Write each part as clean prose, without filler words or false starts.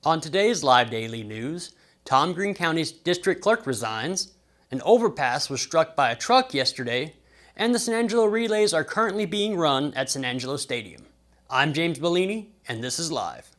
On today's live daily news, Tom Green County's district clerk resigns, an overpass was struck by a truck yesterday, and the San Angelo Relays are currently being run at San Angelo Stadium. I'm James Bellini, and this is Live.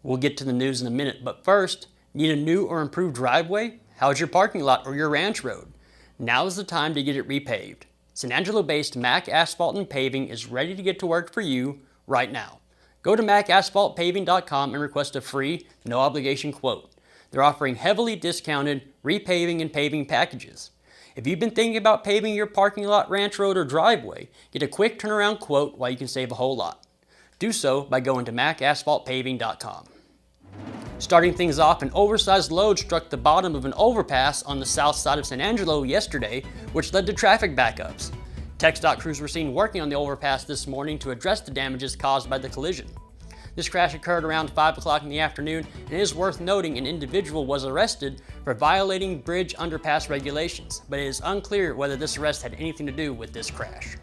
We'll get to the news in a minute, but first, need a new or improved driveway? How's your parking lot or your ranch road? Now is the time to get it repaved. San Angelo-based Mac Asphalt and Paving is ready to get to work for you right now. Go to macasphaltpaving.com and request a free, no-obligation quote. They're offering heavily discounted repaving and paving packages. If you've been thinking about paving your parking lot, ranch road, or driveway, get a quick turnaround quote while you can save a whole lot. Do so by going to macasphaltpaving.com. Starting things off, an oversized load struck the bottom of an overpass on the south side of San Angelo yesterday, which led to traffic backups. TxDOT crews were seen working on the overpass this morning to address the damages caused by the collision. This crash occurred around 5 o'clock in the afternoon, and it is worth noting an individual was arrested for violating bridge underpass regulations, but it is unclear whether this arrest had anything to do with this crash.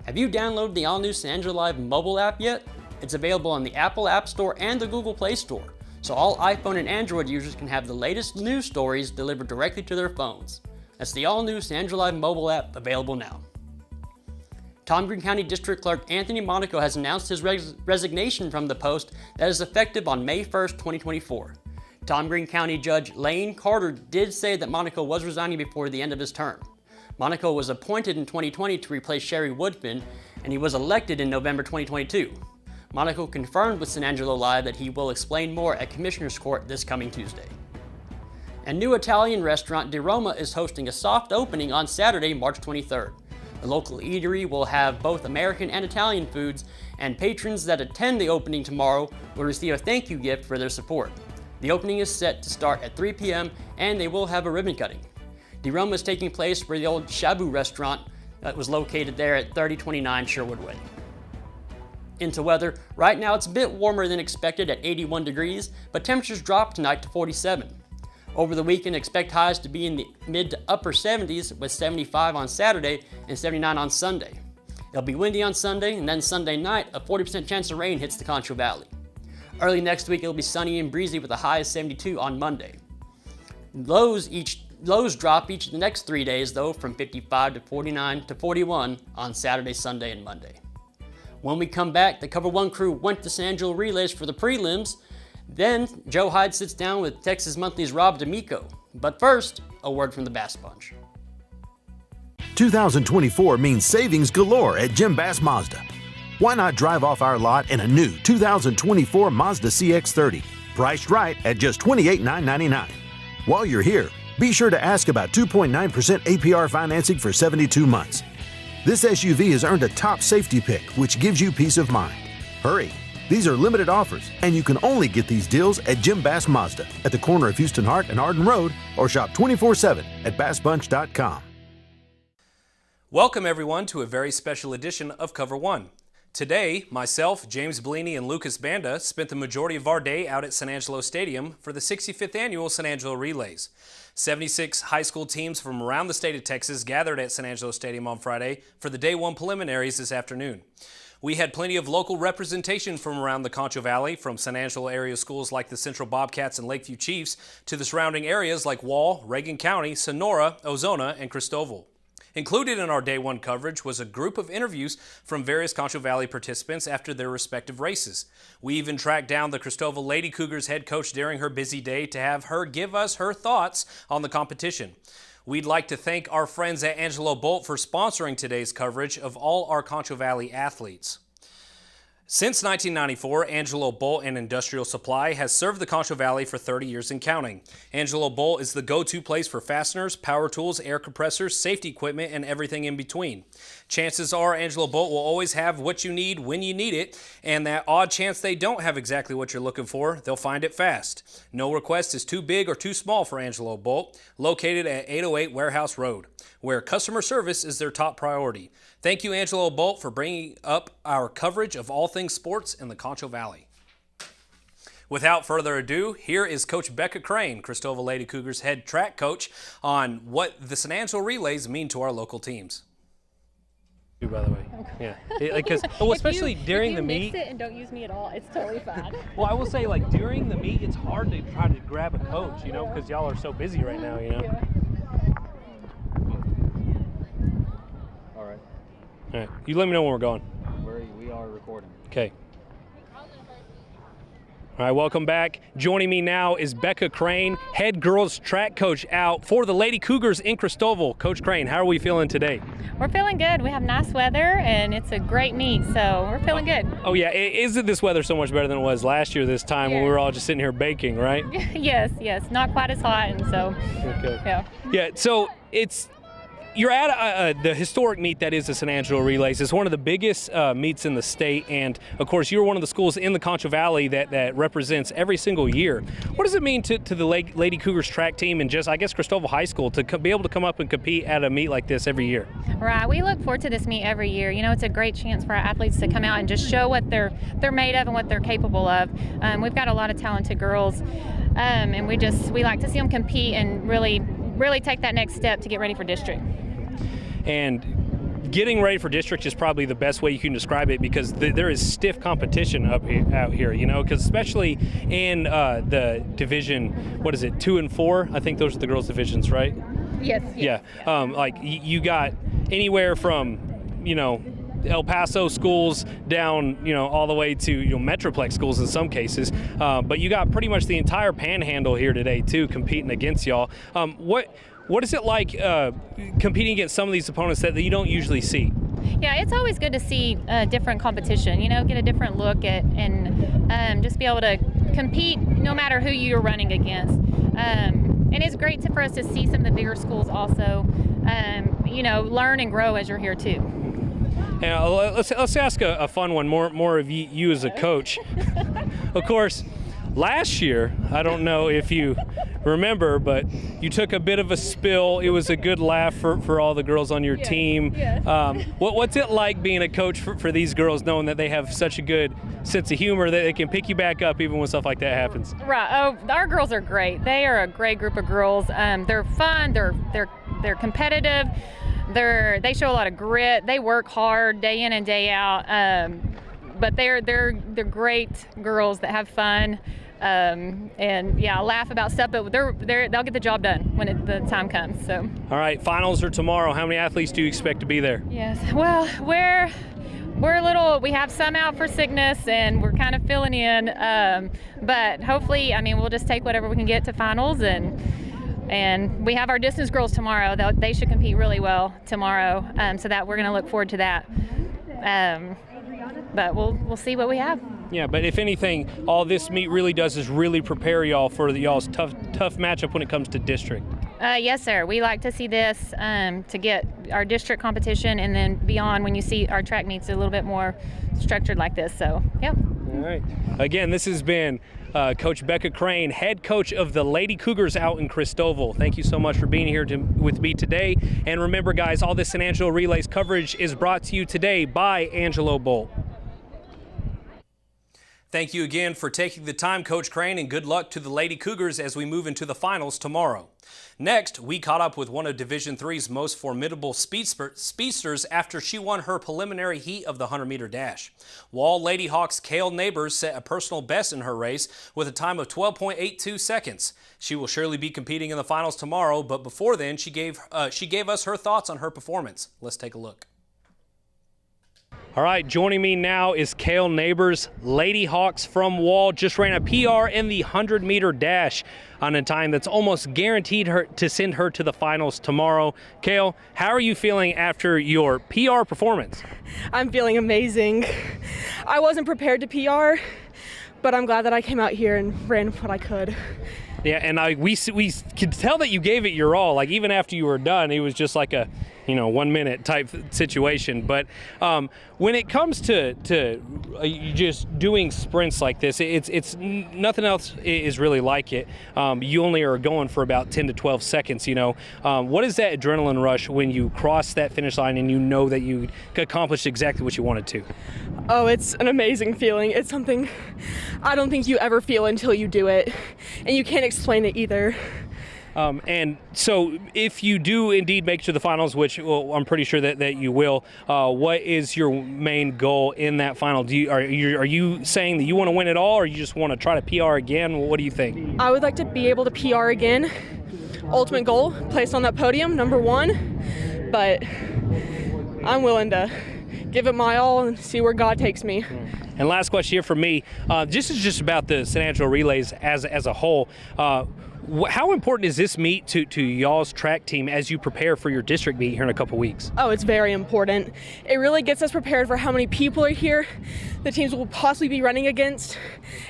Have you downloaded the all-new San Angelo Live mobile app yet? It's available on the Apple App Store and the Google Play Store, so all iPhone and Android users can have the latest news stories delivered directly to their phones. That's the all-new San Angelo Live mobile app, available now. Tom Green County District Clerk Anthony Monico has announced his resignation from the post that is effective on May 1st, 2024. Tom Green County Judge Lane Carter did say that Monico was resigning before the end of his term. Monico was appointed in 2020 to replace Sherry Woodfin, and he was elected in November 2022. Monico confirmed with San Angelo Live that he will explain more at Commissioner's Court this coming Tuesday. A new Italian restaurant, Di Roma, is hosting a soft opening on Saturday, March 23rd. The local eatery will have both American and Italian foods, and patrons that attend the opening tomorrow will receive a thank you gift for their support. The opening is set to start at 3 p.m. and they will have a ribbon cutting. Di Roma is taking place where the old Shabu restaurant that was located there at 3029 Sherwood Way. Into weather, right now it's a bit warmer than expected at 81 degrees, but temperatures drop tonight to 47. Over the weekend, expect highs to be in the mid to upper 70s with 75 on Saturday and 79 on Sunday. It'll be windy on Sunday, and then Sunday night, a 40% chance of rain hits the Concho Valley. Early next week, it'll be sunny and breezy with a high of 72 on Monday. Lows drop each of the next 3 days, though, from 55 to 49 to 41 on Saturday, Sunday, and Monday. When we come back, the Cover 1 crew went to San Angelo Relays for the prelims. Then, Joe Hyde sits down with Texas Monthly's Rob D'Amico. But first, a word from the Bass Bunch. 2024 means savings galore at Jim Bass Mazda. Why not drive off our lot in a new 2024 Mazda CX-30, priced right at just $28,999. While you're here, be sure to ask about 2.9% APR financing for 72 months. This SUV has earned a top safety pick, which gives you peace of mind. Hurry! These are limited offers, and you can only get these deals at Jim Bass Mazda at the corner of Houston Hart and Arden Road, or shop 24/7 at bassbunch.com. Welcome everyone to a very special edition of Cover 1. Today, myself, James Bellini, and Lucas Banda spent the majority of our day out at San Angelo Stadium for the 65th Annual San Angelo Relays. 76 high school teams from around the state of Texas gathered at San Angelo Stadium on Friday for the Day 1 preliminaries this afternoon. We had plenty of local representation from around the Concho Valley, from San Angelo area schools like the Central Bobcats and Lakeview Chiefs to the surrounding areas like Wall, Reagan County, Sonora, Ozona, and Cristoval. Included in our Day 1 coverage was a group of interviews from various Concho Valley participants after their respective races. We even tracked down the Cristoval Lady Cougars head coach during her busy day to have her give us her thoughts on the competition. We'd like to thank our friends at Angelo Bolt for sponsoring today's coverage of all our Concho Valley athletes. Since 1994, Angelo Bolt and Industrial Supply has served the Concho Valley for 30 years and counting. Angelo Bolt is the go-to place for fasteners, power tools, air compressors, safety equipment, and everything in between. Chances are Angelo Bolt will always have what you need when you need it, and that odd chance they don't have exactly what you're looking for, they'll find it fast. No request is too big or too small for Angelo Bolt, located at 808 Warehouse Road, where customer service is their top priority. Thank you, Angelo Bolt, for bringing up our coverage of all things sports in the Concho Valley. Without further ado, here is Coach Becca Crane, Cristobal Lady Cougars head track coach, on what the San Angelo Relays mean to our local teams. By the way, yeah, because especially during the meet. If you mix it and don't use me at all, it's totally fine. Well, I will say, like, during the meet, it's hard to try to grab a coach, you know, because y'all are so busy right now, you know. Yeah. All right. You let me know when we're going. We are recording. Okay. All right, welcome back. Joining me now is Becca Crane, head girls track coach out for the Lady Cougars in Cristobal. Coach Crane, how are we feeling today? We're feeling good. We have nice weather, and it's a great meet, so we're feeling good. Oh, yeah. Isn't this weather so much better than it was last year this time when we were all just sitting here baking, right? Yes. Not quite as hot, and so, okay. Yeah. Yeah, so you're at the historic meet that is the San Angelo Relays. It's one of the biggest meets in the state, and of course you're one of the schools in the Concho Valley that represents every single year. What does it mean to the Lady Cougars track team and just, I guess, Cristobal High School to be able to come up and compete at a meet like this every year? Right, we look forward to this meet every year. You know, it's a great chance for our athletes to come out and just show what they're made of and what they're capable of. We've got a lot of talented girls, and we like to see them compete and really take that next step to get ready for district. And getting ready for district is probably the best way you can describe it, because there is stiff competition out here, you know, because especially in the division, what is it, 2 and 4? I think those are the girls' divisions, right? Yes. Yeah. Like you got anywhere from, you know, El Paso schools down, you know, all the way to, you know, Metroplex schools in some cases. But you got pretty much the entire panhandle here today too, competing against y'all. What is it like competing against some of these opponents that you don't usually see? Yeah, it's always good to see different competition, you know, get a different look at and just be able to compete no matter who you're running against. And it's great for us to see some of the bigger schools also, you know, learn and grow as you're here too. Now, let's ask a fun one, more of you as a coach. Of course, last year, I don't know if you remember, but you took a bit of a spill. It was a good laugh for all the girls on your team. Yes. What's it like being a coach for these girls, knowing that they have such a good sense of humor that they can pick you back up even when stuff like that happens? Right. Oh, our girls are great. They are a great group of girls. They're fun. They're competitive. They show a lot of grit. They work hard day in and day out. But they're great girls that have fun. And yeah, laugh about stuff, but they'll get the job done when the time comes. So. All right, finals are tomorrow. How many athletes do you expect to be there? Yes. Well, we have some out for sickness, and we're kind of filling in. But hopefully, I mean, we'll just take whatever we can get to finals, and we have our distance girls tomorrow. They should compete really well tomorrow. So that we're going to look forward to that. But we'll see what we have. Yeah, but if anything, all this meet really does is really prepare y'all for y'all's tough matchup when it comes to district. Yes, sir. We like to see this to get our district competition, and then beyond when you see our track meets a little bit more structured like this. So, yeah. All right. Again, this has been Coach Becca Crane, head coach of the Lady Cougars out in Cristobal. Thank you so much for being here with me today. And remember, guys, all this San Angelo Relays coverage is brought to you today by Angelo Bolt. Thank you again for taking the time, Coach Crane, and good luck to the Lady Cougars as we move into the finals tomorrow. Next, we caught up with one of Division III's most formidable speedsters after she won her preliminary heat of the 100-meter dash. Wall Lady Hawks' Kale Neighbors set a personal best in her race with a time of 12.82 seconds. She will surely be competing in the finals tomorrow, but before then, she gave us her thoughts on her performance. Let's take a look. All right, joining me now is Kale Neighbors. Lady Hawks from Wall just ran a PR in the 100-meter dash on a time that's almost guaranteed her to send her to the finals tomorrow. Kale, how are you feeling after your PR performance? I'm feeling amazing. I wasn't prepared to PR, but I'm glad that I came out here and ran what I could. Yeah, and we could tell that you gave it your all. Like, even after you were done, it was just like 1 minute type situation. But when it comes to just doing sprints like this, it's nothing else is really like it. You only are going for about 10 to 12 seconds. What is that adrenaline rush when you cross that finish line and you know that you accomplished exactly what you wanted to? Oh, it's an amazing feeling. It's something I don't think you ever feel until you do it, and you can't explain it either. And so if you do indeed make it to the finals, which I'm pretty sure that you will, what is your main goal in that final? Are you saying that you want to win it all, or you just want to try to PR again? What do you think? I would like to be able to PR again. Ultimate goal, placed on that podium, #1. But I'm willing to give it my all and see where God takes me. And last question here from me. This is just about the San Angelo Relays as a whole. How important is this meet to y'all's track team as you prepare for your district meet here in a couple weeks? Oh, it's very important. It really gets us prepared for how many people are here, the teams will possibly be running against,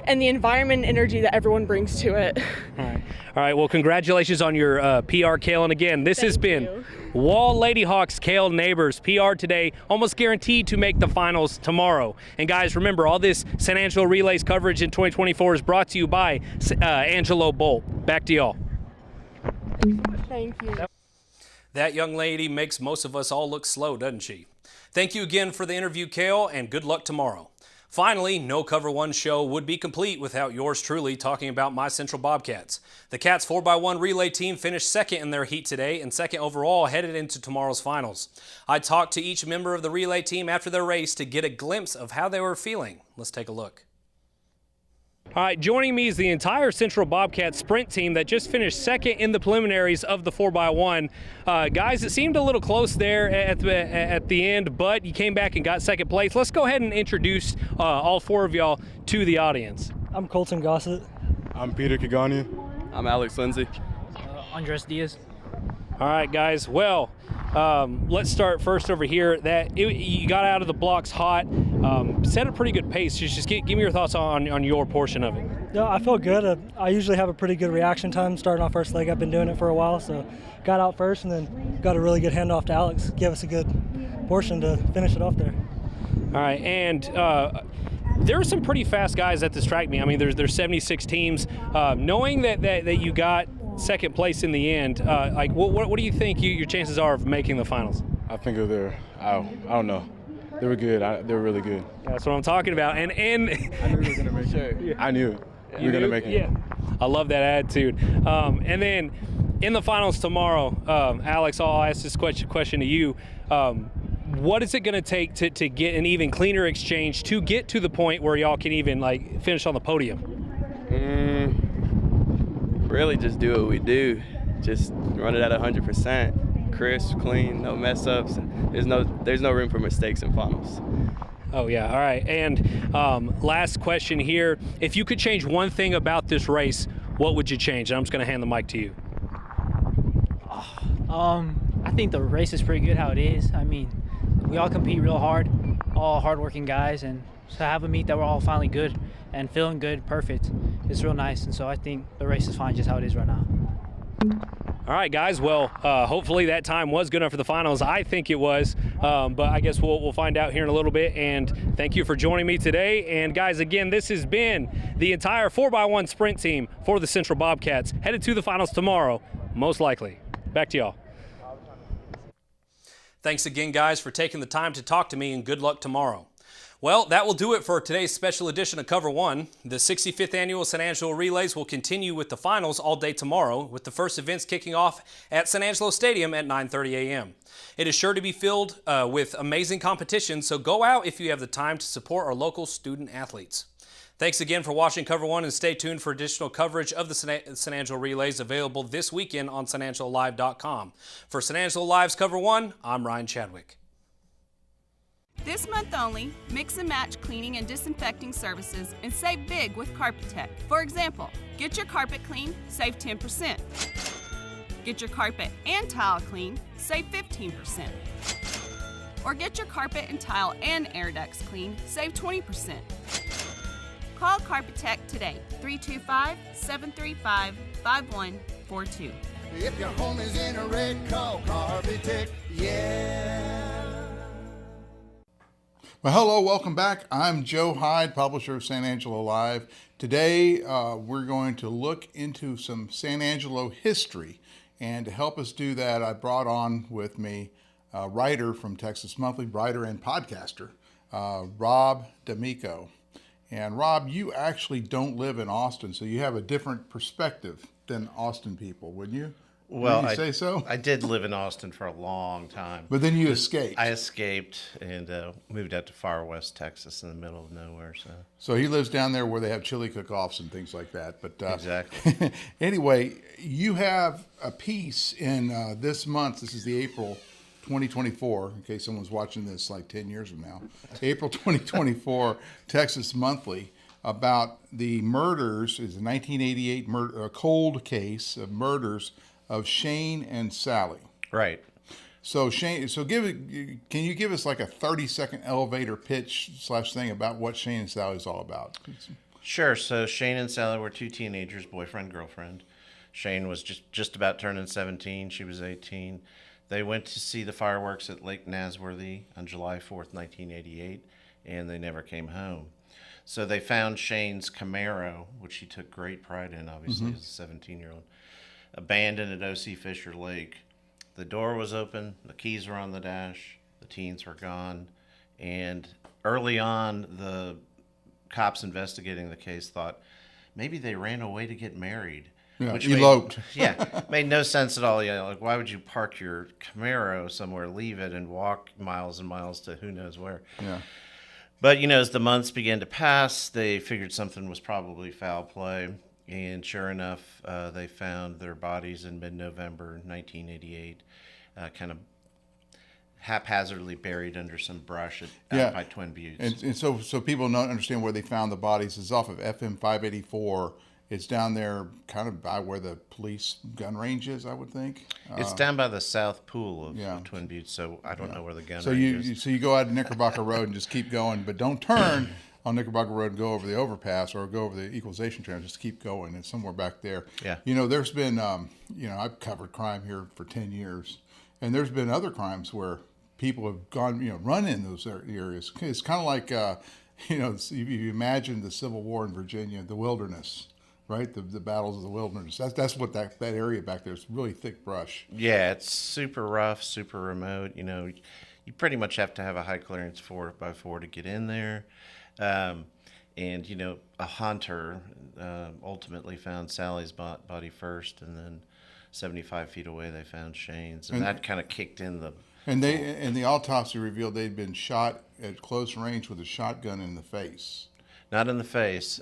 and the environment and energy that everyone brings to it. All right. Well, congratulations on your PR, Kale. And again, this has been Wall Lady Hawks, Kale Neighbors, PR today, almost guaranteed to make the finals tomorrow. And guys, remember, all this San Angelo Relays coverage in 2024 is brought to you by Angelo Bolt. Back to y'all. Thank you. That young lady makes most of us all look slow, doesn't she? Thank you again for the interview, Kale, and good luck tomorrow. Finally, no Cover 1 show would be complete without yours truly talking about my Central Bobcats. The Cats 4x1 relay team finished second in their heat today and second overall headed into tomorrow's finals. I talked to each member of the relay team after their race to get a glimpse of how they were feeling. Let's take a look. All right, joining me is the entire Central Bobcat sprint team that just finished second in the preliminaries of the 4x1. Guys, it seemed a little close there at the end, but you came back and got second place. Let's go ahead and introduce all four of y'all to the audience. I'm Colton Gossett. I'm Peter Kagani. I'm Alex Lindsay. Andres Diaz. All right, guys. Well, let's start first over here. You got out of the blocks hot, set a pretty good pace. Just give me your thoughts on your portion of it. Yeah, I feel good. I usually have a pretty good reaction time starting off first leg. I've been doing it for a while, so got out first and then got a really good handoff to Alex. Gave us a good portion to finish it off there. All right, and there are some pretty fast guys at this track meet. I mean, there's 76 teams. Knowing that you got second place in the end, like what do you think your chances are of making the finals? I think I don't know. They were good. They were really good. That's what I'm talking about. And I knew we were gonna make it. Yeah. I knew we were gonna make it. Yeah, I love that attitude. And then in the finals tomorrow, Alex, I'll ask this question to you. What is it going to take to get an even cleaner exchange to get to the point where y'all can even like finish on the podium? Really just do what we do. Just run it at 100%. Crisp, clean, no mess ups. There's no room for mistakes in finals. Oh yeah, all right. And last question here. If you could change one thing about this race, what would you change? And I'm just going to hand the mic to you. I think the race is pretty good how it is. I mean, we all compete real hard, all hardworking guys, and to have a meet that we're all finally good and feeling good, perfect, it's real nice. And so I think the race is fine just how it is right now. All right, guys. Well, hopefully that time was good enough for the finals. I think it was, but I guess we'll find out here in a little bit. And thank you for joining me today. And guys, again, this has been the entire 4x1 sprint team for the Central Bobcats, headed to the finals tomorrow, most likely. Back to y'all. Thanks again, guys, for taking the time to talk to me, and good luck tomorrow. Well, that will do it for today's special edition of Cover 1. The 65th Annual San Angelo Relays will continue with the finals all day tomorrow, with the first events kicking off at San Angelo Stadium at 9:30 a.m. It is sure to be filled with amazing competition, so go out if you have the time to support our local student athletes. Thanks again for watching Cover 1, and stay tuned for additional coverage of the San Angelo Relays available this weekend on sanangelolive.com. For San Angelo Live's Cover 1, I'm Ryan Chadwick. This month only, mix and match cleaning and disinfecting services and save big with Carpetech. For example, get your carpet clean, save 10%. Get your carpet and tile clean, save 15%. Or get your carpet and tile and air ducts clean, save 20%. Call Carpetech today, 325-735-5142. If your home is in a wreck, call Carpetech, yeah. Well, hello, welcome back. I'm Joe Hyde, publisher of San Angelo Live. Today, we're going to look into some San Angelo history. And to help us do that, I brought on with me a writer from Texas Monthly, writer and podcaster, Rob D'Amico. And Rob, you actually don't live in Austin, so you have a different perspective than Austin people, wouldn't you? Well, Would you say so? I did live in Austin for a long time. But then you escaped. I escaped and moved out to far west Texas in the middle of nowhere. So he lives down there where they have chili cook-offs and things like that. But exactly. Anyway, you have a piece in this month. This is the April 2024, in case someone's watching this like 10 years from now. April 2024 Texas Monthly about the murders. Is a 1988 cold case of murders of Shane and Sally. Right. So Shane, can you give us like a 30-second elevator pitch / thing about what Shane and Sally is all about? Sure. So Shane and Sally were two teenagers, boyfriend, girlfriend. Shane was just about turning 17. She was 18. They went to see the fireworks at Lake Nasworthy on July 4th, 1988, and they never came home. So they found Shane's Camaro, which he took great pride in, obviously, as a 17-year-old, abandoned at O.C. Fisher Lake. The door was open, the keys were on the dash, the teens were gone, and early on, the cops investigating the case thought maybe they ran away to get married. Yeah, which eloped. Made no sense at all. Like, why would you park your Camaro somewhere, leave it, and walk miles and miles to who knows where? Yeah. But, as the months began to pass, they figured something was probably foul play. And sure enough, they found their bodies in mid-November 1988, kind of haphazardly buried under some brush out by Twin Buttes. And so people don't understand where they found the bodies. It's off of FM 584. It's down there kind of by where the police gun range is, I would think. It's down by the south pool of Twin Buttes, so I don't know where the gun range is. So you go out to Knickerbocker Road and just keep going, but don't turn on Knickerbocker Road and go over the overpass or go over the equalization trail. Just keep going. It's somewhere back there. Yeah. There's been, I've covered crime here for 10 years, and there's been other crimes where people have gone, run in those areas. It's kind of like, if you imagine the Civil War in Virginia, the wilderness, right? The battles of the wilderness. That's what that area back there is. Really thick brush. Yeah, it's super rough, super remote. You pretty much have to have a high clearance 4x4 to get in there. And a hunter ultimately found Sally's body first, and then 75 feet away they found Shane's, and that kind of kicked in the. And the autopsy revealed they'd been shot at close range with a shotgun in the face. Not in the face.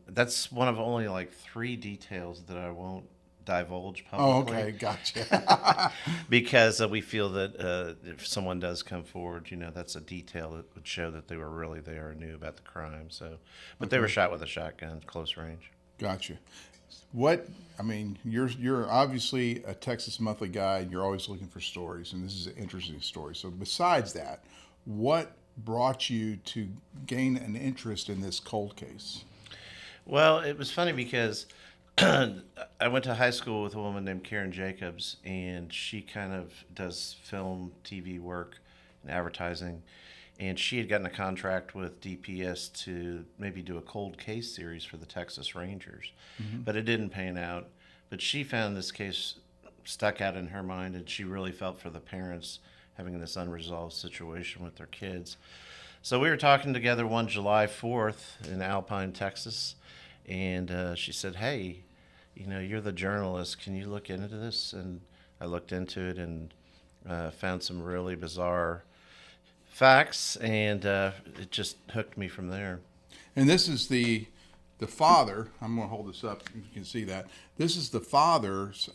That's one of only like 3 details that I won't divulge publicly. Oh, okay, gotcha. Because we feel that if someone does come forward, that's a detail that would show that they were really there and knew about the crime. So, but they were shot with a shotgun, close range. Gotcha. You're obviously a Texas Monthly guy, and you're always looking for stories, and this is an interesting story. So besides that, what brought you to gain an interest in this cold case? Well, it was funny because I went to high school with a woman named Karen Jacobs, and she kind of does film, TV work, and advertising. And she had gotten a contract with DPS to maybe do a cold case series for the Texas Rangers, but it didn't pan out. But she found this case stuck out in her mind, and she really felt for the parents having this unresolved situation with their kids. So we were talking together one July 4th in Alpine, Texas, and she said, hey, you're the journalist. Can you look into this? And I looked into it and found some really bizarre facts, and it just hooked me from there. And this is the father. I'm going to hold this up. You can see that. This is the father's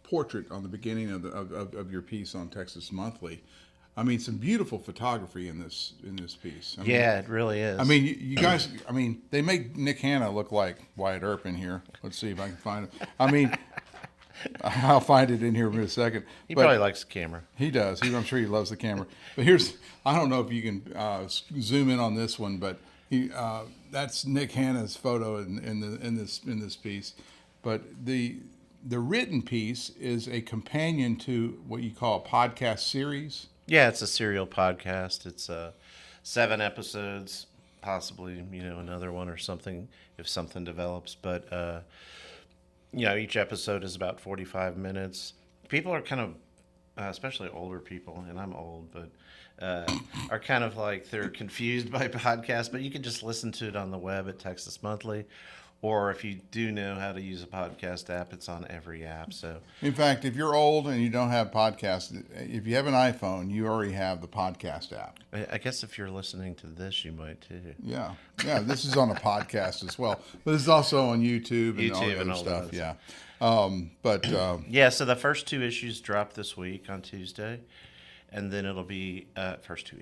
portrait on the beginning of your piece on Texas Monthly. Some beautiful photography in this piece. It really is. You guys. They make Nick Hanna look like Wyatt Earp in here. Let's see if I can find it. I'll find it in here in a second. He probably likes the camera. He does. I'm sure he loves the camera. But I don't know if you can zoom in on this one, but that's Nick Hanna's photo in this piece. But the written piece is a companion to what you call a podcast series. Yeah, it's a serial podcast. It's 7 episodes, possibly another one or something if something develops. But each episode is about 45 minutes. People are kind of, especially older people, and I'm old, but are kind of like they're confused by podcasts. But you can just listen to it on the web at Texas Monthly. Or if you do know how to use a podcast app, it's on every app. So, in fact, if you're old and you don't have podcasts, if you have an iPhone, you already have the podcast app. I guess if you're listening to this, you might too. Yeah. This is on a podcast as well, but it's also on YouTube and all the other stuff. That. Yeah. So the first 2 issues drop this week on Tuesday. And then it'll be first 2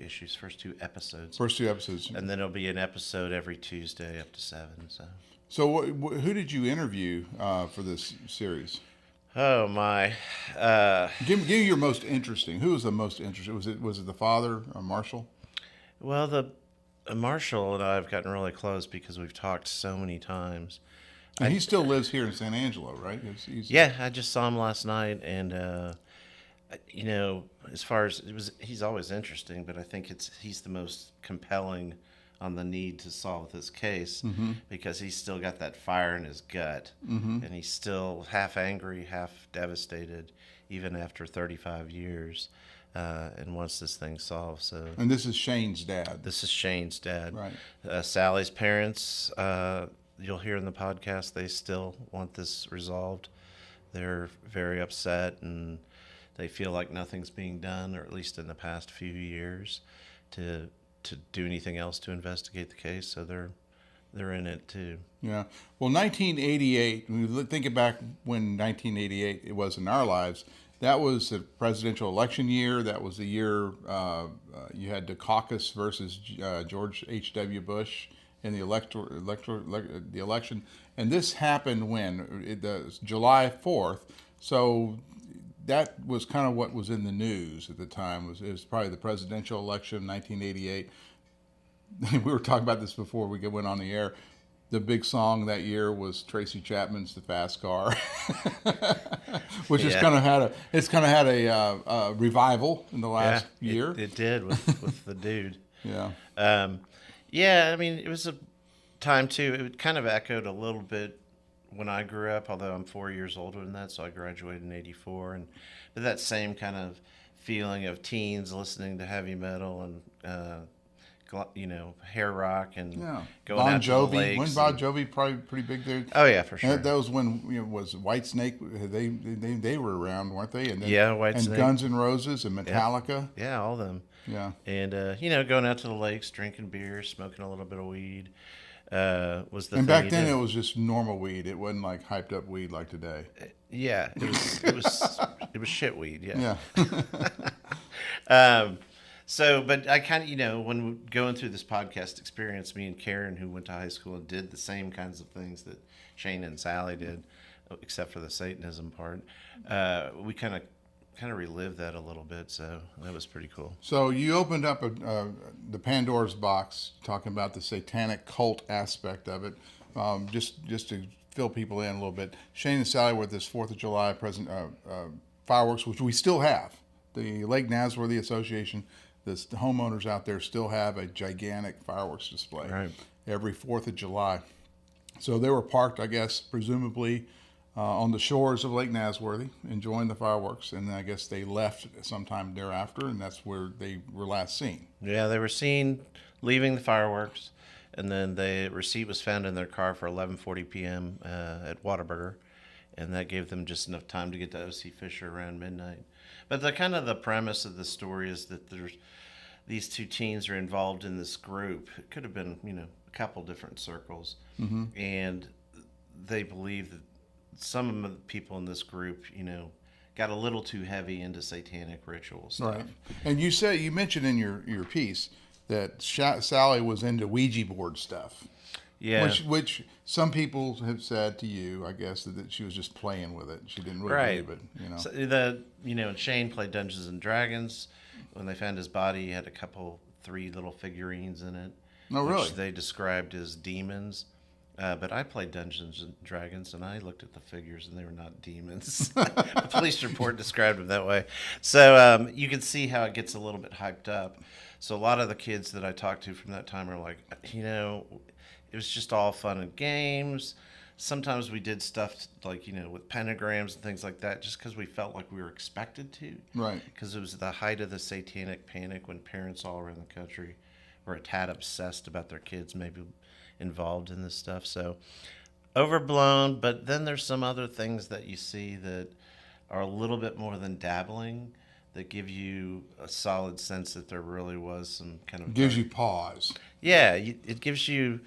episodes. First 2 episodes. And then it'll be an episode every Tuesday up to 7. So who did you interview for this series? Oh my! Give me your most interesting. Who was the most interesting? Was it the father, Marshall? Well, the Marshall and I have gotten really close because we've talked so many times. And he still lives here in San Angelo, right? Yeah, I just saw him last night, and as far as he's always interesting, but I think he's the most compelling on the need to solve this case because he's still got that fire in his gut, and he's still half angry, half devastated, even after 35 years, and wants this thing solved. So. And this is Shane's dad. This is Shane's dad. Right. Sally's parents. You'll hear in the podcast they still want this resolved. They're very upset, and they feel like nothing's being done, or at least in the past few years, to do anything else to investigate the case. So they're in it too. Yeah. Well, 1988. When we think back when 1988 it was in our lives, that was a presidential election year. That was the year you had Dukakis versus George H.W. Bush in the election. And this happened when July 4th. So that was kind of what was in the news at the time. It was probably the presidential election of 1988. We were talking about this before we went on the air. The big song that year was Tracy Chapman's "The Fast Car," which has kind of had a revival in the last year. It did with the dude. Yeah. I mean, it was a time too. It kind of echoed a little bit when I grew up, although I'm 4 years older than that, so I graduated in '84, but that same kind of feeling of teens listening to heavy metal and hair rock and going Bon out Jovi. to the lakes. When Bon Jovi probably pretty big there. Oh yeah, for sure. That was when was Whitesnake. They were around, weren't they? And then, Whitesnake. And Guns N' Roses and Metallica. Yeah, all of them. Yeah. And going out to the lakes, drinking beer, smoking a little bit of weed. Was the and thing back then it was just normal weed. It wasn't like hyped up weed like today. Yeah, it was shit weed. Yeah. But I kind of when going through this podcast experience, me and Karen, who went to high school and did the same kinds of things that Shane and Sally did, except for the Satanism part, we kind of relived that a little bit. So that was pretty cool. So you opened up the Pandora's box, talking about the satanic cult aspect of it, just to fill people in a little bit. Shane and Sally were at this 4th of July fireworks, which we still have. The Lake Nasworthy Association, the homeowners out there still have a gigantic fireworks display every 4th of July. So they were parked, I guess, presumably on the shores of Lake Nasworthy, enjoying the fireworks, and I guess they left sometime thereafter, and that's where they were last seen. Yeah, they were seen leaving the fireworks, and then the receipt was found in their car for 11:40 p.m. At Whataburger, and that gave them just enough time to get to O.C. Fisher around midnight. But the premise of the story is that these 2 teens are involved in this group. It could have been, a couple different circles, and they believe that some of the people in this group, got a little too heavy into satanic ritual stuff. Right. And you mentioned in your piece that Sally was into Ouija board stuff. Yeah. Which some people have said to you, I guess, that she was just playing with it. She didn't really believe it. So Shane played Dungeons and Dragons. When they found his body, he had 3 little figurines in it. Oh, really? Which they described as demons. But I played Dungeons and Dragons, and I looked at the figures, and they were not demons. The police report described them that way. So you can see how it gets a little bit hyped up. So a lot of the kids that I talked to from that time are like, it was just all fun and games. Sometimes we did stuff like, with pentagrams and things like that just because we felt like we were expected to. Right. Because it was the height of the satanic panic when parents all around the country were a tad obsessed about their kids maybe involved in this stuff. So overblown, but then there's some other things that you see that are a little bit more than dabbling that give you a solid sense that there really was some kind of... Gives you pause. Yeah, it gives you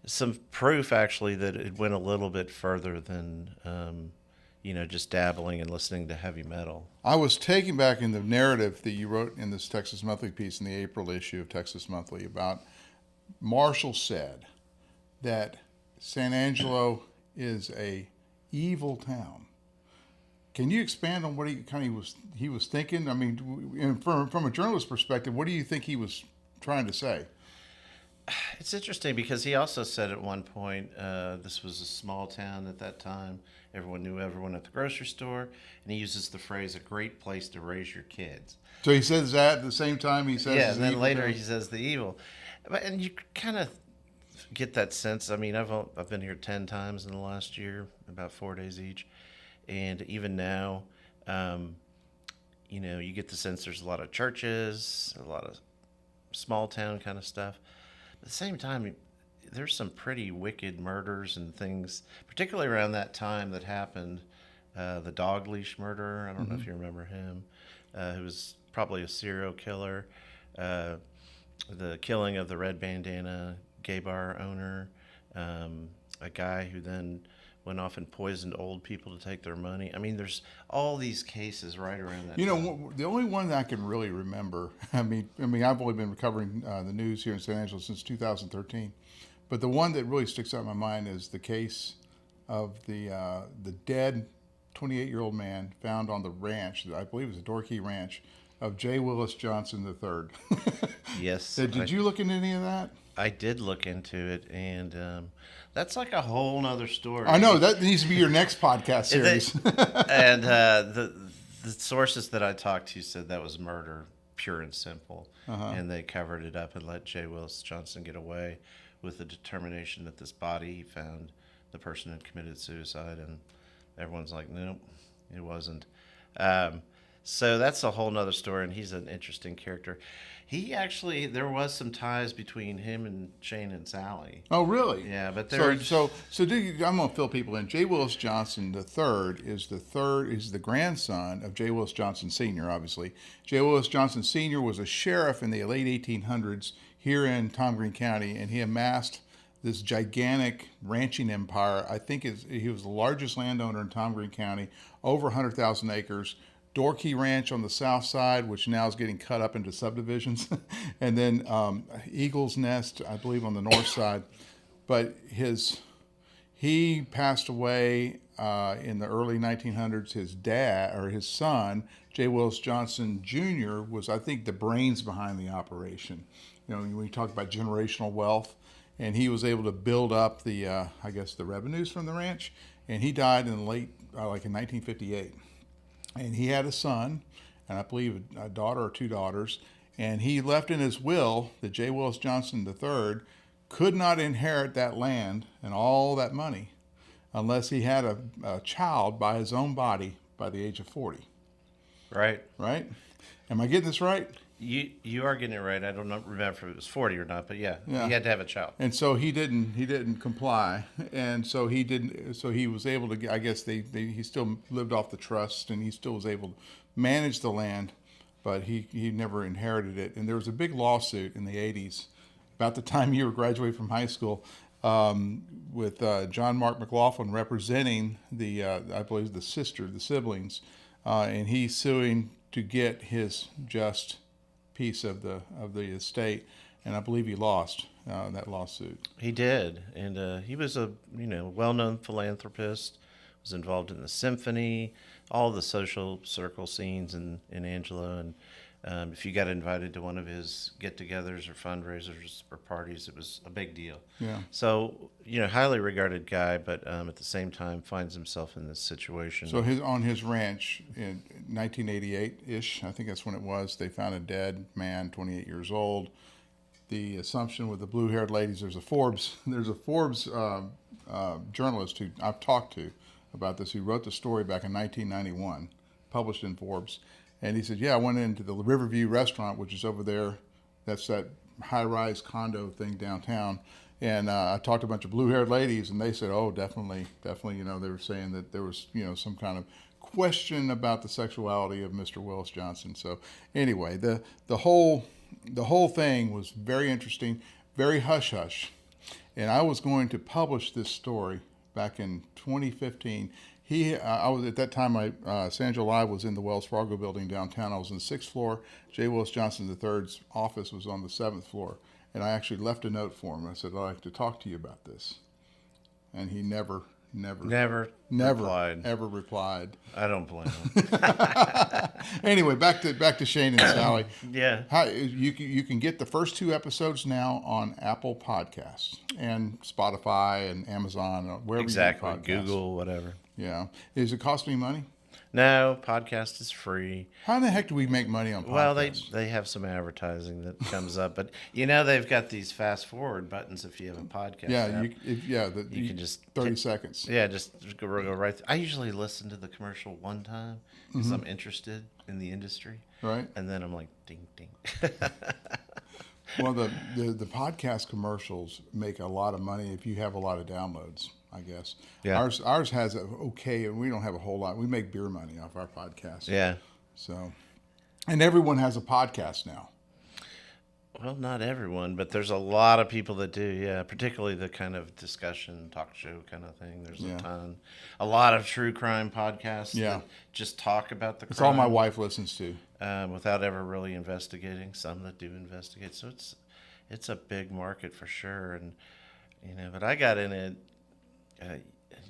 some proof, actually, that it went a little bit further than, just dabbling and listening to heavy metal. I was taken back in the narrative that you wrote in this Texas Monthly piece in the April issue of Texas Monthly about Marshall said that San Angelo is a evil town. Can you expand on what he was thinking? I mean, from a journalist perspective, what do you think he was trying to say? It's interesting because he also said at one point this was a small town at that time. Everyone knew everyone at the grocery store, and he uses the phrase "a great place to raise your kids." So he says that at the same time he says, yeah, and then later he says the evil, and you kind of get that sense. I mean, I've been here 10 times in the last year, about 4 days each, and even now, you get the sense there's a lot of churches, a lot of small town kind of stuff. At the same time, there's some pretty wicked murders and things, particularly around that time that happened. The dog leash murderer, I don't know if you remember him, who was probably a serial killer. The killing of the red bandana gay bar owner, a guy who then went off and poisoned old people to take their money. I mean, there's all these cases right around that time. The only one that I can really remember, I mean, I've only been covering the news here in San Angelo since 2013, but the one that really sticks out in my mind is the case of the dead 28-year-old man found on the ranch, I believe it was a Dorkey Ranch, of J. Willis Johnson III. Yes. Did you look into any of that? I did look into it, and that's like a whole nother story. I know, that needs to be your next podcast series. And the sources that I talked to said that was murder, pure and simple, and they covered it up and let J. Willis Johnson get away with the determination that this body he found, the person had committed suicide, and everyone's like, nope, it wasn't. So that's a whole nother story, and he's an interesting character. He actually, there was some ties between him and Shane and Sally. Oh, really? Yeah, but I'm going to fill people in. J. Willis Johnson III is the grandson of J. Willis Johnson Sr., obviously. J. Willis Johnson Sr. was a sheriff in the late 1800s here in Tom Green County, and he amassed this gigantic ranching empire. I think he was the largest landowner in Tom Green County, over 100,000 acres. Dorkey Ranch on the south side, which now is getting cut up into subdivisions, and then Eagle's Nest, I believe, on the north side. But he passed away in the early 1900s. His son, J. Willis Johnson Jr., was, I think, the brains behind the operation. When you talk about generational wealth, and he was able to build up the revenues from the ranch, and he died in late, in 1958. And he had a son, and I believe a daughter or two daughters, and he left in his will that J. Willis Johnson III could not inherit that land and all that money unless he had a child by his own body by the age of 40. Right. Right? Am I getting this right? You are getting it right. I don't remember if it was 40 or not, but yeah, he had to have a child. And so he didn't comply, and so he didn't. So he was able to. I guess he still lived off the trust, and he still was able to manage the land, but he never inherited it. And there was a big lawsuit in the 80s, about the time you were graduating from high school, with John Mark McLaughlin representing I believe the siblings, and he's suing to get his just piece of the estate, and I believe he lost that lawsuit. He did, and he was a well-known philanthropist. Was involved in the symphony, all the social circle scenes in Angelo, and If you got invited to one of his get-togethers or fundraisers or parties, it was a big deal. Yeah. So, highly regarded guy, but at the same time finds himself in this situation. So on his ranch in 1988-ish, I think that's when it was, they found a dead man, 28 years old. The assumption with the blue-haired ladies, there's a Forbes journalist who I've talked to about this, who wrote the story back in 1991, published in Forbes. And he said, yeah, I went into the Riverview restaurant, which is over there. That's that high-rise condo thing downtown. And I talked to a bunch of blue-haired ladies, and they said, oh, definitely. They were saying that there was, some kind of question about the sexuality of Mr. Willis Johnson. So anyway, the whole thing was very interesting, very hush-hush. And I was going to publish this story back in 2015. I was at that time. San Angelo Live was in the Wells Fargo building downtown. I was on the 6th floor. J. Willis Johnson III's office was on the 7th floor, and I actually left a note for him. I said, I'd like to talk to you about this, and he never replied. Ever replied. I don't blame him. Anyway, back to Shane and Sally. Yeah. You can get the first 2 episodes now on Apple Podcasts and Spotify and Amazon, wherever exactly. you get podcasts. Google, whatever. Yeah. Does it cost me money? No, podcast is free. How in the heck do we make money on podcasts? Well, they have some advertising that comes up, but they've got these fast forward buttons if you have a podcast. Yeah, you can just 30 seconds. Yeah, just go right. I usually listen to the commercial one time because I'm interested in the industry. Right. And then I'm like, ding, ding. Well, the podcast commercials make a lot of money if you have a lot of downloads, I guess. Yeah. Ours has okay, and we don't have a whole lot. We make beer money off our podcast. Yeah. So, and everyone has a podcast now. Well, not everyone, but there's a lot of people that do, yeah, particularly the kind of discussion, talk show kind of thing. There's a ton. A lot of true crime podcasts that just talk about the crime. It's all my wife listens to. Without ever really investigating. Some that do investigate. So it's a big market for sure. And, but I got in it.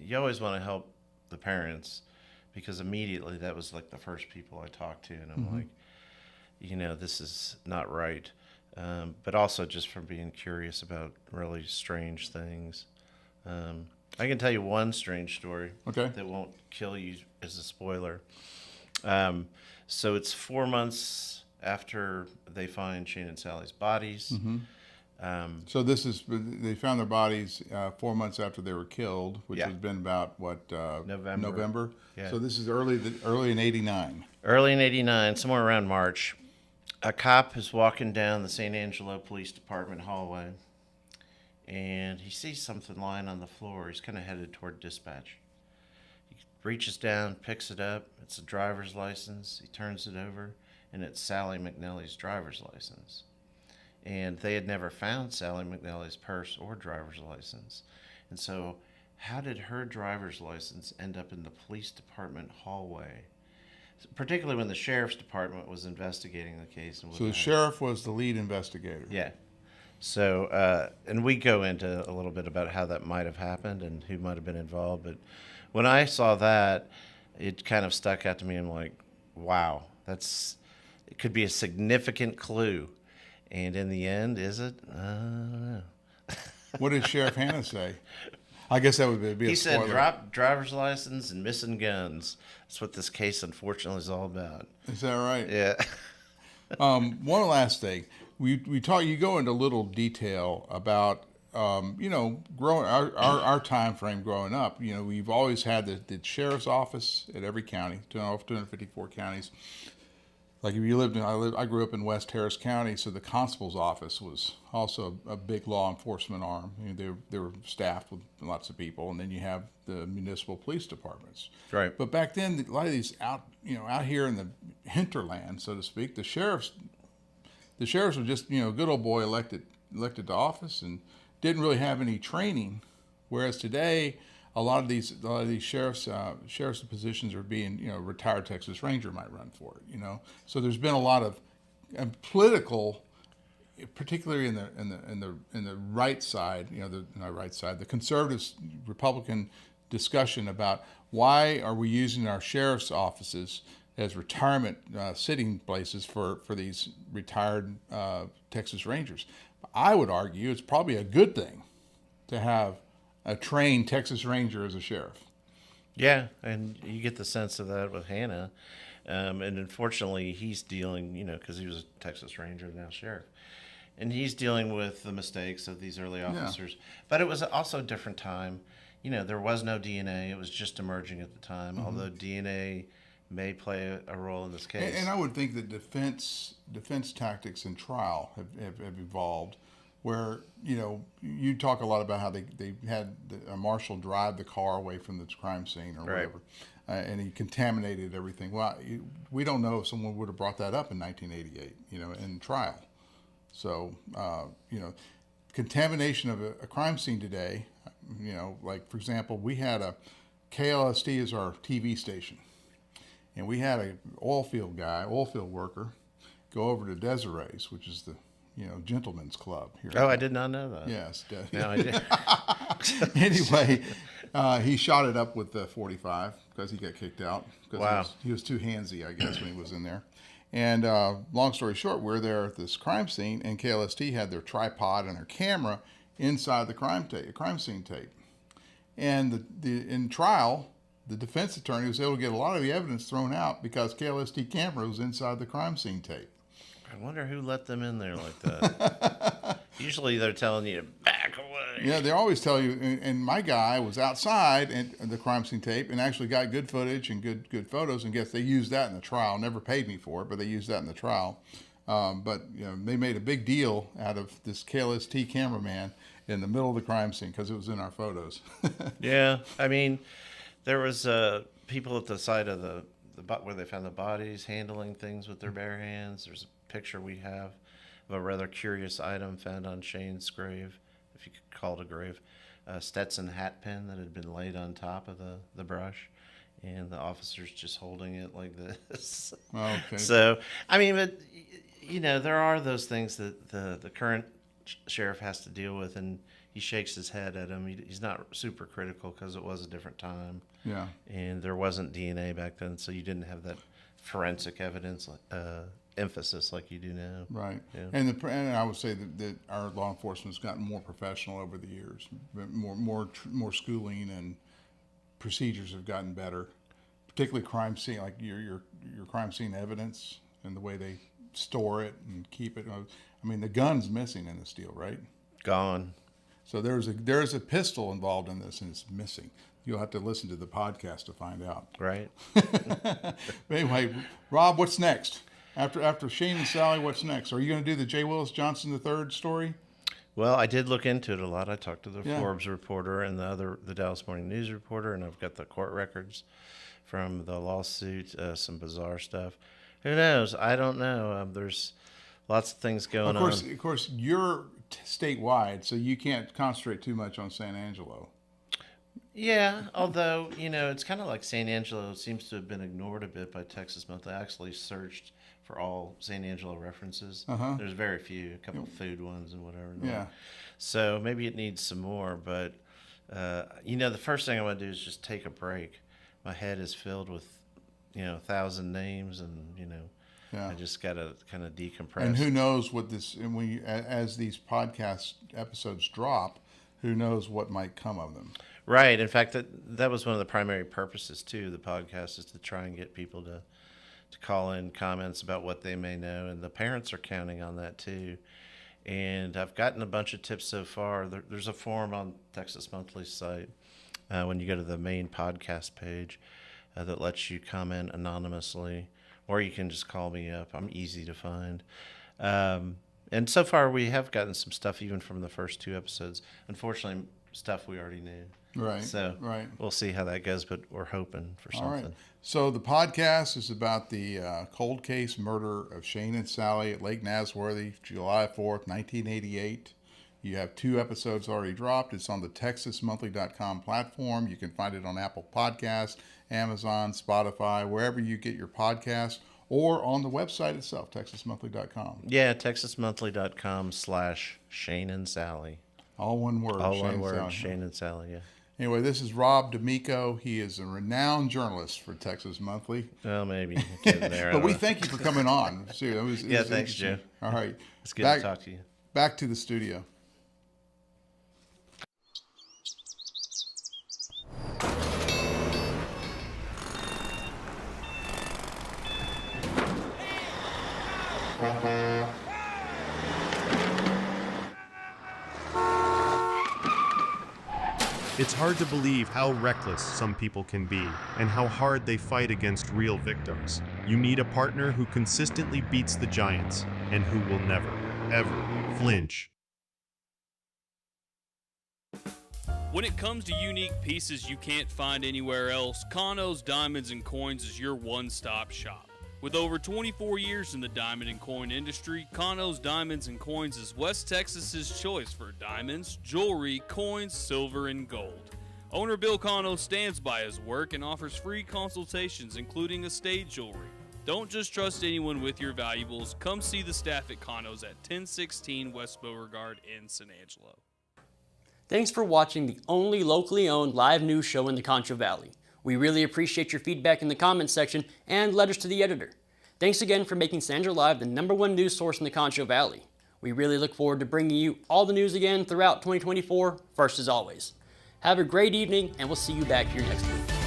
You always want to help the parents because immediately that was like the first people I talked to. And I'm like, this is not right. But also just from being curious about really strange things. I can tell you one strange story that won't kill you as a spoiler. So it's 4 months after they find Shane and Sally's bodies. So they found their bodies 4 months after they were killed, which has been about November. Yeah. So this is early in '89. Early in '89, somewhere around March. A cop is walking down the San Angelo Police Department hallway, and he sees something lying on the floor. He's kind of headed toward dispatch. He reaches down, picks it up. It's a driver's license. He turns it over, and it's Sally McNally's driver's license. And they had never found Sally McNally's purse or driver's license. And so how did her driver's license end up in the police department hallway? Particularly when the sheriff's department was investigating the case. So the sheriff was the lead investigator. Yeah. So, and we go into a little bit about how that might have happened and who might have been involved. But when I saw that, it kind of stuck out to me. I'm like, wow, it could be a significant clue. And in the end, is it? I don't know. What did Sheriff Hanna say? I guess that would be a spoiler. He said drop driver's license and missing guns. That's what this case, unfortunately, is all about. Is that right? Yeah. One last thing. We talk. You go into little detail about growing our time frame growing up. We've always had the sheriff's office at every county, 254 counties. Like if you I grew up in West Harris County, so the constable's office was also a big law enforcement arm. They were staffed with lots of people, and then you have the municipal police departments. Right. But back then, a lot of these out here in the hinterland, so to speak, the sheriffs were just good old boy elected to office and didn't really have any training. Whereas today, a lot of these sheriff's positions are being, retired Texas Ranger might run for it, So there's been a lot of political, particularly in the right side, the conservative Republican discussion about why are we using our sheriff's offices as retirement sitting places for these retired Texas Rangers. I would argue it's probably a good thing to have a trained Texas Ranger as a sheriff. Yeah, and you get the sense of that with Hannah. And unfortunately, he's dealing, because he was a Texas Ranger, now sheriff. And he's dealing with the mistakes of these early officers. Yeah. But it was also a different time. There was no DNA. It was just emerging at the time, although DNA may play a role in this case. And I would think that defense tactics in trial have evolved, where, you talk a lot about how they had a marshal drive the car away from the crime scene or whatever, and he contaminated everything. Well, we don't know if someone would have brought that up in 1988, in trial. So, contamination of a crime scene today, like, for example, we had a KLST as our TV station. And we had a oil field worker, go over to Desiree's, which is the, gentleman's club here. Oh, I did not know that. Yes. No, I did. Anyway, he shot it up with the .45 because he got kicked out. Wow. He was too handsy, I guess, when he was in there. And long story short, we're there at this crime scene, and KLST had their tripod and their camera inside the crime scene tape. And in trial, the defense attorney was able to get a lot of the evidence thrown out because KLST camera was inside the crime scene tape. I wonder who let them in there like that. Usually they're telling you to back away. Yeah, they always tell you. And my guy was outside in the crime scene tape and actually got good footage and good photos. And guess they used that in the trial. Never paid me for it, but they used that in the trial. But they made a big deal out of this KLST cameraman in the middle of the crime scene because it was in our photos. Yeah, I mean, there was people at the side of the where they found the bodies handling things with their bare hands. There's a picture we have of a rather curious item found on Shane's grave, if you could call it a grave, a Stetson hat pin that had been laid on top of the brush, and the officer's just holding it like this. Oh, okay. So, I mean, but there are those things that the current sheriff has to deal with, and he shakes his head at him. He's not super critical because it was a different time. Yeah. And there wasn't DNA back then, so you didn't have that forensic evidence emphasis like you do now. Right. Yeah. And I would say that our law enforcement has gotten more professional over the years. More schooling and procedures have gotten better, particularly crime scene, like your crime scene evidence and the way they store it and keep it. I mean, the gun's missing in this deal, right? Gone. So there's a pistol involved in this, and it's missing. You'll have to listen to the podcast to find out. Right. But anyway, Rob, what's next? After Shane and Sally, what's next? Are you going to do the J. Willis Johnson III story? Well, I did look into it a lot. I talked to the Forbes reporter and the Dallas Morning News reporter, and I've got the court records from the lawsuit, some bizarre stuff. Who knows? I don't know. There's lots of things going on. Of course, you're statewide, so you can't concentrate too much on San Angelo. Yeah, although, it's kind of like San Angelo seems to have been ignored a bit by Texas Monthly. I actually searched for all San Angelo references. Uh-huh. There's very few, a couple of food ones and whatever. Yeah. So maybe it needs some more, but, the first thing I want to do is just take a break. My head is filled with, 1,000 names and, I just got to kind of decompress. And who knows what this, and as these podcast episodes drop, who knows what might come of them. Right. In fact, that was one of the primary purposes, too, of the podcast, is to try and get people to call in comments about what they may know. And the parents are counting on that, too. And I've gotten a bunch of tips so far. There's a form on Texas Monthly's site when you go to the main podcast page that lets you comment anonymously, or you can just call me up. I'm easy to find. And so far, we have gotten some stuff even from the first 2 episodes. Unfortunately, stuff we already knew. Right. So right. We'll see how that goes, but we're hoping for something. All right. So the podcast is about the cold case murder of Shane and Sally at Lake Nasworthy, July 4th, 1988. You have 2 episodes already dropped. It's on the TexasMonthly.com platform. You can find it on Apple Podcasts, Amazon, Spotify, wherever you get your podcasts, or on the website itself, TexasMonthly.com. Yeah, TexasMonthly.com/Shane and Sally. All one word. All one word, Shane and Sally, yeah. Anyway, this is Rob D'Amico. He is a renowned journalist for Texas Monthly. Well, maybe. There, but we thank you for coming on. Seriously, it was thanks, Joe. All right. It's good to talk to you. Back to the studio. It's hard to believe how reckless some people can be and how hard they fight against real victims. You need a partner who consistently beats the giants and who will never, ever flinch. When it comes to unique pieces you can't find anywhere else, Kano's Diamonds and Coins is your one-stop shop. With over 24 years in the diamond and coin industry, Kano's Diamonds and Coins is West Texas's choice for diamonds, jewelry, coins, silver, and gold. Owner Bill Kano stands by his work and offers free consultations, including estate jewelry. Don't just trust anyone with your valuables. Come see the staff at Kano's at 1016 West Beauregard in San Angelo. Thanks for watching the only locally owned live news show in the Concho Valley. We really appreciate your feedback in the comments section and letters to the editor. Thanks again for making San Angelo Live the #1 news source in the Concho Valley. We really look forward to bringing you all the news again throughout 2024, first as always. Have a great evening, and we'll see you back here next week.